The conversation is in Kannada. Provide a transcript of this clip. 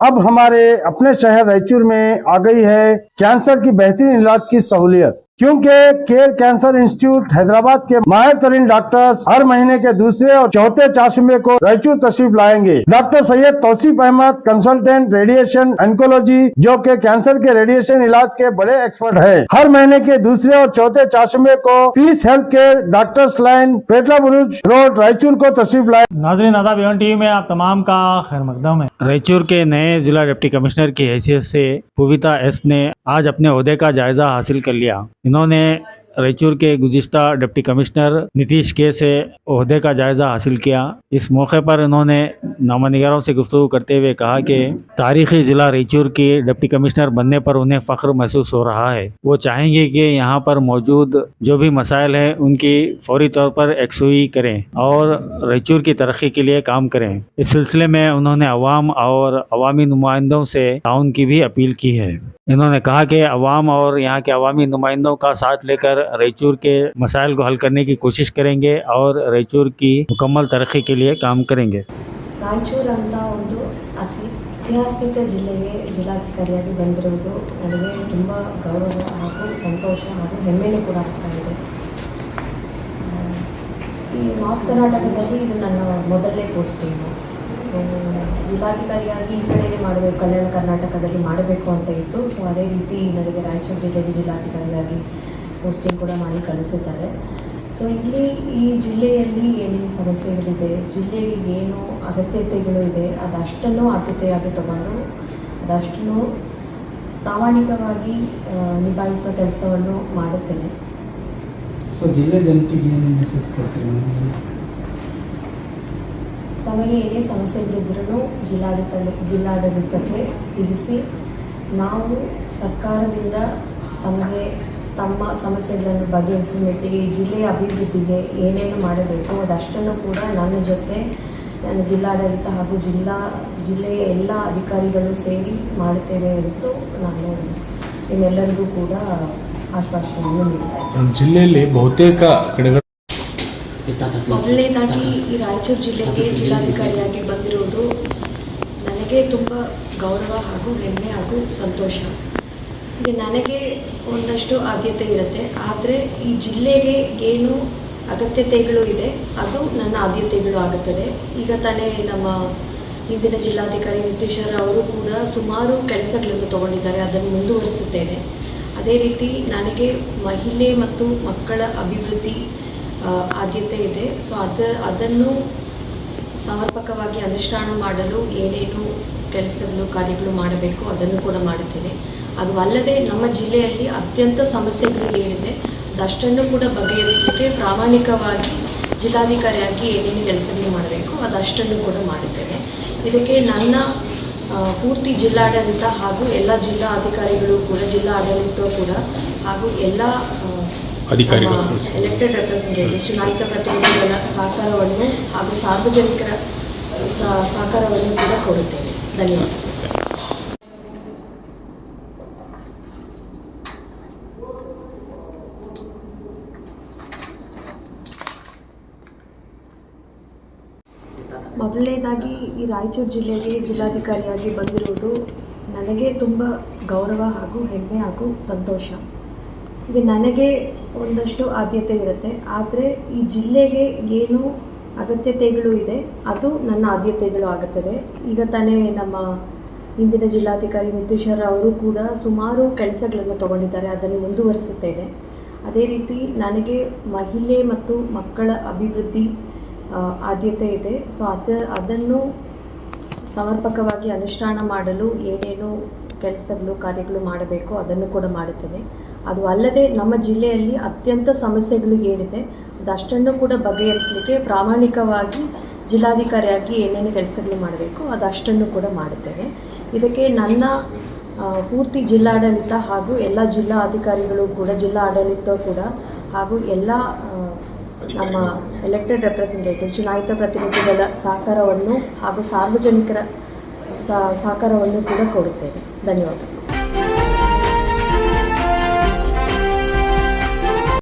अब हमारे अपने शहर रायचूर में आ गई है कैंसर की बेहतरीन इलाज की सहूलियत, क्योंकि केयर कैंसर इंस्टीट्यूट हैदराबाद के माहिर तरीन डॉक्टर्स हर महीने के दूसरे और चौथे चाशुमे को रायचूर तशरीफ लाएंगे। Doctor Syed Tauseef Ahmed, consultant radiation oncology, जो के कैंसर के रेडिएशन इलाज के बड़े एक्सपर्ट हैं, हर महीने के दूसरे और चौथे चाशुमे को peace health care doctors line, Petla Burj road, Raichur को तशरीफ लाए। नाज़रीन आदाब, एवन टीवी में आप तमाम का खैर मकदम है। रायचूर के नए जिला डिप्टी कमिश्नर की हैसियत से पूविता एस ने आज अपने ओहदे का जायजा हासिल कर लिया। इन्होंने रायचूर के गुज़िश्ता डिप्टी कमिश्नर नीतीश के से ओहदे का जायजा हासिल किया। इस मौके पर इन्होंने नामानिगारों से गुफ्तगू करते हुए कहा कि तारीखी ज़िला रायचूर की डिप्टी कमिश्नर बनने पर उन्हें फ़ख्र महसूस हो रहा है। वो चाहेंगे कि यहाँ पर मौजूद जो भी मसाइल हैं उनकी फौरी तौर पर एकसुई करें और रायचूर की तरक्की के लिए काम करें। इस सिलसिले में उन्होंने अवाम और अवामी नुमाइंदों से ताउन की भी अपील की है। इन्होंने कहा कि अवाम और यहाँ के अवामी नुमाइंदों का साथ लेकर रायचूर के मसाइल को हल करने की कोशिश करेंगे और रायचूर की मुकम्मल तरक्की के लिए काम करेंगे। ರಾಯಚೂರು ಅಂತ ಒಂದು ಐತಿಹಾಸಿಕ ಜಿಲ್ಲೆಗೆ ಜಿಲ್ಲಾಧಿಕಾರಿಯಾಗಿ ಬಂದಿರುವುದು ನನಗೆ ತುಂಬ ಗೌರವ ಹಾಗೂ ಸಂತೋಷ ಹಾಗೂ ಹೆಮ್ಮೆನೂ ಕೂಡ ಆಗ್ತಾ ಇದೆ. ಈ ನಾರ್ತ್ ಕರ್ನಾಟಕದಲ್ಲಿ ಇದು ನನ್ನ ಮೊದಲನೇ ಪೋಸ್ಟಿಂಗು. ಸೊ ಜಿಲ್ಲಾಧಿಕಾರಿಯಾಗಿ ಈ ಕಡೆಗೆ ಮಾಡಬೇಕು, ಕಲ್ಯಾಣ ಕರ್ನಾಟಕದಲ್ಲಿ ಮಾಡಬೇಕು ಅಂತ ಇತ್ತು. ಸೊ ಅದೇ ರೀತಿ ನನಗೆ ರಾಯಚೂರು ಜಿಲ್ಲೆಗೆ ಜಿಲ್ಲಾಧಿಕಾರಿಯಾಗಿ ಪೋಸ್ಟಿಂಗ್ ಕೂಡ ಮಾಡಿ ಕಳಿಸಿದ್ದಾರೆ. ಸೊ ಇಲ್ಲಿ ಈ ಜಿಲ್ಲೆಯಲ್ಲಿ ಏನೇನು ಸಮಸ್ಯೆಗಳಿದೆ, ಜಿಲ್ಲೆಗೆ ಏನು ಅಗತ್ಯತೆಗಳು ಇದೆ, ಅದಷ್ಟನ್ನು ಆದ್ಯತೆಯಾಗಿ ತಗೊಂಡು ಅದಷ್ಟನ್ನು ಪ್ರಾಮಾಣಿಕವಾಗಿ ನಿಭಾಯಿಸುವ ಕೆಲಸವನ್ನು ಮಾಡುತ್ತೇನೆ. ಸೊ ಜಿಲ್ಲೆ ಜನತೆಗೆ ಏನು ಮೆಸೇಜ್ ಕೊಡ್ತೀವಿ? ತಮಗೆ ಏನೇ ಸಮಸ್ಯೆಗಳಿದ್ರೂ ಜಿಲ್ಲಾಡಳಿತಕ್ಕೆ ತಿಳಿಸಿ, ನಾವು ಸರ್ಕಾರದಿಂದ ತಮ್ಮ ಸಮಸ್ಯೆಗಳನ್ನು ಬಗೆಹರಿಸುವ ನಿಟ್ಟಿಗೆ ಈ ಜಿಲ್ಲೆಯ ಅಭಿವೃದ್ಧಿಗೆ ಏನೇನು ಮಾಡಬೇಕು ಅದಷ್ಟನ್ನು ಕೂಡ ನನ್ನ ಜೊತೆ ನನ್ನ ಜಿಲ್ಲಾಡಳಿತ ಹಾಗೂ ಜಿಲ್ಲೆಯ ಎಲ್ಲ ಅಧಿಕಾರಿಗಳು ಸೇರಿ ಮಾಡುತ್ತೇವೆ ಎಂದು ನಾನು ನಿಮ್ಮೆಲ್ಲರಿಗೂ ಕೂಡ ಆಶ್ವಾಸನೆಯನ್ನು ನೀಡ್ತೇನೆ. ಜಿಲ್ಲೆಯಲ್ಲಿ ಬಹುತೇಕ ಕಡೆಗಳು ಮೊದಲನೇದಾಗಿ ಈ ರಾಯಚೂರು ಜಿಲ್ಲೆಗೆ ಜಿಲ್ಲಾಧಿಕಾರಿಯಾಗಿ ಬಂದಿರುವುದು ನನಗೆ ತುಂಬ ಗೌರವ ಹಾಗೂ ಹೆಮ್ಮೆ ಹಾಗೂ ಸಂತೋಷ. ಈಗ ನನಗೆ ಒಂದಷ್ಟು ಆದ್ಯತೆ ಇರುತ್ತೆ, ಆದರೆ ಈ ಜಿಲ್ಲೆಗೆ ಏನು ಅಗತ್ಯತೆಗಳು ಇದೆ ಅದು ನನ್ನ ಆದ್ಯತೆಗಳು ಆಗುತ್ತದೆ. ಈಗ ತಾನೇ ನಮ್ಮ ಹಿಂದಿನ ಜಿಲ್ಲಾಧಿಕಾರಿ ನಿತೀಶರ್ ಅವರು ಕೂಡ ಸುಮಾರು ಕೆಲಸಗಳನ್ನು ತಗೊಂಡಿದ್ದಾರೆ, ಅದನ್ನು ಮುಂದುವರಿಸುತ್ತೇನೆ. ಅದೇ ರೀತಿ ನನಗೆ ಮಹಿಳೆ ಮತ್ತು ಮಕ್ಕಳ ಅಭಿವೃದ್ಧಿ ಆದ್ಯತೆ ಇದೆ. ಸೊ ಅದನ್ನು ಸಮರ್ಪಕವಾಗಿ ಅನುಷ್ಠಾನ ಮಾಡಲು ಏನೇನು ಕೆಲಸಗಳು ಕಾರ್ಯಗಳು ಮಾಡಬೇಕು ಅದನ್ನು ಕೂಡ ಮಾಡುತ್ತೇನೆ. ಅದು ಅಲ್ಲದೆ ನಮ್ಮ ಜಿಲ್ಲೆಯಲ್ಲಿ ಅತ್ಯಂತ ಸಮಸ್ಯೆಗಳು ಏನಿದೆ ಅದಷ್ಟನ್ನು ಕೂಡ ಬಗೆಹರಿಸಲಿಕ್ಕೆ ಪ್ರಾಮಾಣಿಕವಾಗಿ ಜಿಲ್ಲಾಧಿಕಾರಿಯಾಗಿ ಏನೇನು ಕೆಲಸಗಳು ಮಾಡಬೇಕು ಅದಷ್ಟನ್ನು ಕೂಡ ಮಾಡುತ್ತೇನೆ. ಇದಕ್ಕೆ ನನ್ನ ಪೂರ್ತಿ ಜಿಲ್ಲಾಡಳಿತ ಹಾಗೂ ಎಲ್ಲ ಜಿಲ್ಲಾ ಅಧಿಕಾರಿಗಳು ಕೂಡ, ಜಿಲ್ಲಾ ಆಡಳಿತ ಕೂಡ ಹಾಗೂ ಎಲ್ಲ ಅಧಿಕಾರಿಗಳು, ಎಲೆಕ್ಟೆಡ್ ರೆಪ್ರೆಸೆಂಟೇಟಿವ್ಸ್, ಚುನಾಯಿತ ಪ್ರತಿನಿಧಿಗಳ ಸಹಕಾರವನ್ನು ಹಾಗೂ ಸಾರ್ವಜನಿಕರ ಸಹಕಾರವನ್ನು ಕೂಡ ಕೊಡುತ್ತೇನೆ. ಧನ್ಯವಾದ. ಮೊದಲನೇದಾಗಿ ಈ ರಾಯಚೂರು ಜಿಲ್ಲೆಗೆ ಜಿಲ್ಲಾಧಿಕಾರಿಯಾಗಿ ಬಂದಿರುವುದು ನನಗೆ ತುಂಬ ಗೌರವ ಹಾಗೂ ಹೆಮ್ಮೆ ಹಾಗೂ ಸಂತೋಷ. ಈಗ ನನಗೆ ಒಂದಷ್ಟು ಆದ್ಯತೆ ಇರುತ್ತೆ, ಆದರೆ ಈ ಜಿಲ್ಲೆಗೆ ಏನು ಅಗತ್ಯತೆಗಳು ಇದೆ ಅದು ನನ್ನ ಆದ್ಯತೆಗಳು ಆಗುತ್ತದೆ. ಈಗ ತಾನೇ ನಮ್ಮ ಹಿಂದಿನ ಜಿಲ್ಲಾಧಿಕಾರಿ ನಿತೀಶರ್ ಅವರು ಕೂಡ ಸುಮಾರು ಕೆಲಸಗಳನ್ನು ತಗೊಂಡಿದ್ದಾರೆ, ಅದನ್ನು ಮುಂದುವರಿಸುತ್ತೇನೆ. ಅದೇ ರೀತಿ ನನಗೆ ಮಹಿಳೆ ಮತ್ತು ಮಕ್ಕಳ ಅಭಿವೃದ್ಧಿ ಆದ್ಯತೆ ಇದೆ. ಸೊ ಅದನ್ನು ಸಮರ್ಪಕವಾಗಿ ಅನುಷ್ಠಾನ ಮಾಡಲು ಏನೇನು ಕೆಲಸಗಳು ಕಾರ್ಯಗಳು ಮಾಡಬೇಕು ಅದನ್ನು ಕೂಡ ಮಾಡುತ್ತೇನೆ. ಅದು ಅಲ್ಲದೆ ನಮ್ಮ ಜಿಲ್ಲೆಯಲ್ಲಿ ಅತ್ಯಂತ ಸಮಸ್ಯೆಗಳು ಏನಿದೆ ಅದಷ್ಟನ್ನು ಕೂಡ ಬಗೆಹರಿಸಲಿಕ್ಕೆ ಪ್ರಾಮಾಣಿಕವಾಗಿ ಜಿಲ್ಲಾಧಿಕಾರಿಯಾಗಿ ಏನೇನು ಕೆಲಸಗಳು ಮಾಡಬೇಕು ಅದಷ್ಟನ್ನು ಕೂಡ ಮಾಡುತ್ತೇನೆ. ಇದಕ್ಕೆ ನನ್ನ ಪೂರ್ತಿ ಜಿಲ್ಲಾಡಳಿತ ಹಾಗೂ ಎಲ್ಲ ಜಿಲ್ಲಾ ಅಧಿಕಾರಿಗಳು ಕೂಡ, ಜಿಲ್ಲಾ ಆಡಳಿತ ಕೂಡ ಹಾಗೂ ಎಲ್ಲ ನಮ್ಮ ಎಲೆಕ್ಟೆಡ್ ರೆಪ್ರೆಸೆಂಟೇಟಿವ್ಸ್, ಚುನಾಯಿತ ಪ್ರತಿನಿಧಿಗಳ ಸಹಕಾರವನ್ನು ಹಾಗೂ ಸಾರ್ವಜನಿಕರ ಸಹಕಾರವನ್ನು ಕೂಡ ಕೊಡುತ್ತೇನೆ. ಧನ್ಯವಾದ.